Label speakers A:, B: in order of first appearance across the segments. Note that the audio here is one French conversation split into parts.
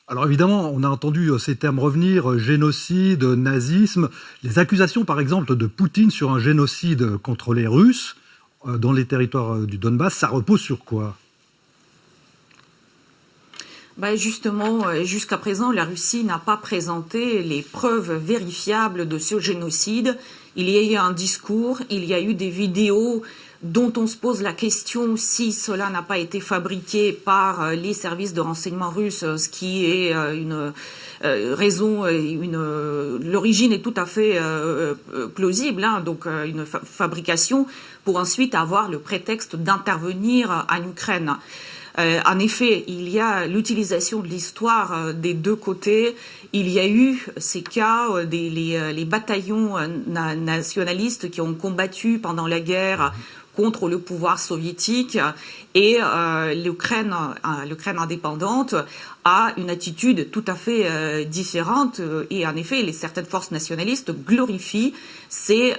A: Alors évidemment, on a entendu ces termes revenir, génocide, nazisme. Les accusations, par exemple, de Poutine sur un génocide contre les Russes dans les territoires du Donbass, ça repose sur quoi?
B: Justement, jusqu'à présent, la Russie n'a pas présenté les preuves vérifiables de ce génocide. Il y a eu un discours, il y a eu des vidéos dont on se pose la question si cela n'a pas été fabriqué par les services de renseignement russes, ce qui est une raison, l'origine est tout à fait plausible, hein, donc une fabrication pour ensuite avoir le prétexte d'intervenir en Ukraine. En effet, il y a l'utilisation de l'histoire des deux côtés. Il y a eu ces cas, les bataillons nationalistes qui ont combattu pendant la guerre contre le pouvoir soviétique et l'Ukraine indépendante a une attitude tout à fait différente et en effet, certaines forces nationalistes glorifient ces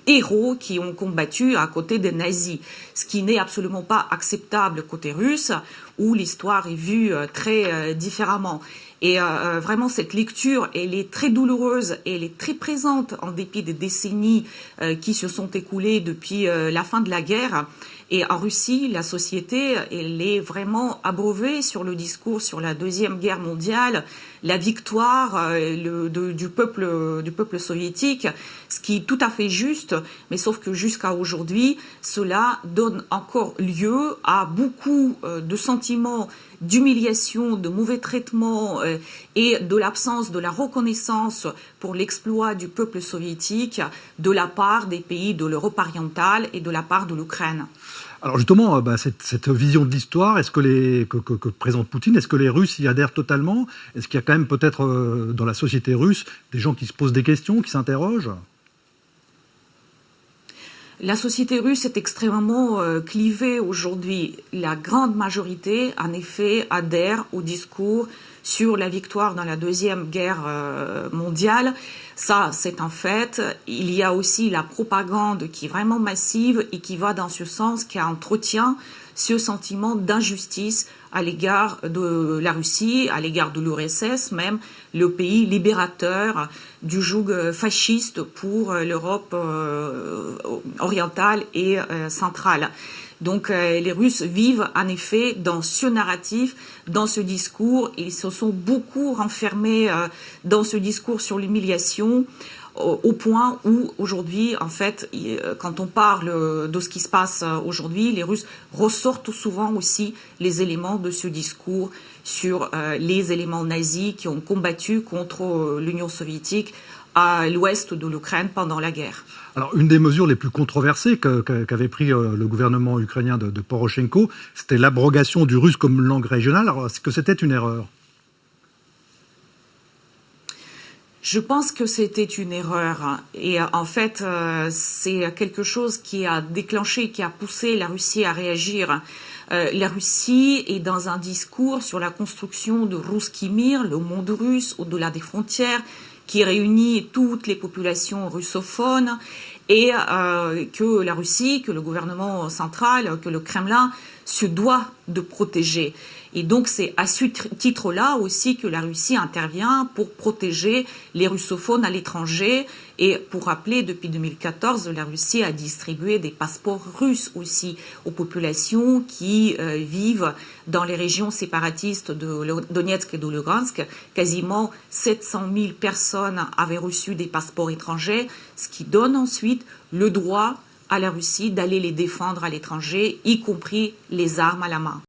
B: héros qui ont combattu à côté des nazis, ce qui n'est absolument pas acceptable côté russe où l'histoire est vue très différemment. Et vraiment, cette lecture, elle est très douloureuse et elle est très présente en dépit des décennies qui se sont écoulées depuis la fin de la guerre. Et en Russie, la société, elle est vraiment abreuvée sur le discours sur la Deuxième Guerre mondiale, la victoire du peuple soviétique, ce qui est tout à fait juste, mais sauf que jusqu'à aujourd'hui, cela donne encore lieu à beaucoup de sentiments d'humiliation, de mauvais traitement et de l'absence de la reconnaissance pour l'exploit du peuple soviétique de la part des pays de l'Europe orientale et de la part de l'Ukraine.
A: Alors justement, cette vision de l'histoire, est-ce que présente Poutine, est-ce que les Russes y adhèrent totalement? Est-ce qu'il y a quand même peut-être dans la société russe des gens qui se posent des questions, qui s'interrogent?
B: La société russe est extrêmement clivée aujourd'hui. La grande majorité, en effet, adhère au discours sur la victoire dans la Deuxième Guerre mondiale. Ça, c'est un fait. Il y a aussi la propagande qui est vraiment massive et qui va dans ce sens, qui entretient ce sentiment d'injustice à l'égard de la Russie, à l'égard de l'URSS, même le pays libérateur du joug fasciste pour l'Europe orientale et centrale. Donc les Russes vivent en effet dans ce narratif, dans ce discours, et ils se sont beaucoup renfermés dans ce discours sur l'humiliation, au point où aujourd'hui, en fait, quand on parle de ce qui se passe aujourd'hui, les Russes ressortent tout souvent aussi les éléments de ce discours sur les éléments nazis qui ont combattu contre l'Union soviétique à l'ouest de l'Ukraine pendant la guerre.
A: Alors, une des mesures les plus controversées qu'avait pris le gouvernement ukrainien de Poroshenko, c'était l'abrogation du russe comme langue régionale. Alors, est-ce que c'était une erreur?
B: Je pense que c'était une erreur et en fait c'est quelque chose qui a déclenché, qui a poussé la Russie à réagir. La Russie est dans un discours sur la construction de Rousski Mir, le monde russe au-delà des frontières, qui réunit toutes les populations russophones et que la Russie, que le gouvernement central, que le Kremlin se doit de protéger. Et donc c'est à ce titre-là aussi que la Russie intervient pour protéger les russophones à l'étranger. Et pour rappeler, depuis 2014, la Russie a distribué des passeports russes aussi aux populations qui vivent dans les régions séparatistes de Donetsk et de Lugansk. Quasiment 700 000 personnes avaient reçu des passeports étrangers, ce qui donne ensuite le droit à la Russie d'aller les défendre à l'étranger, y compris les armes à la main.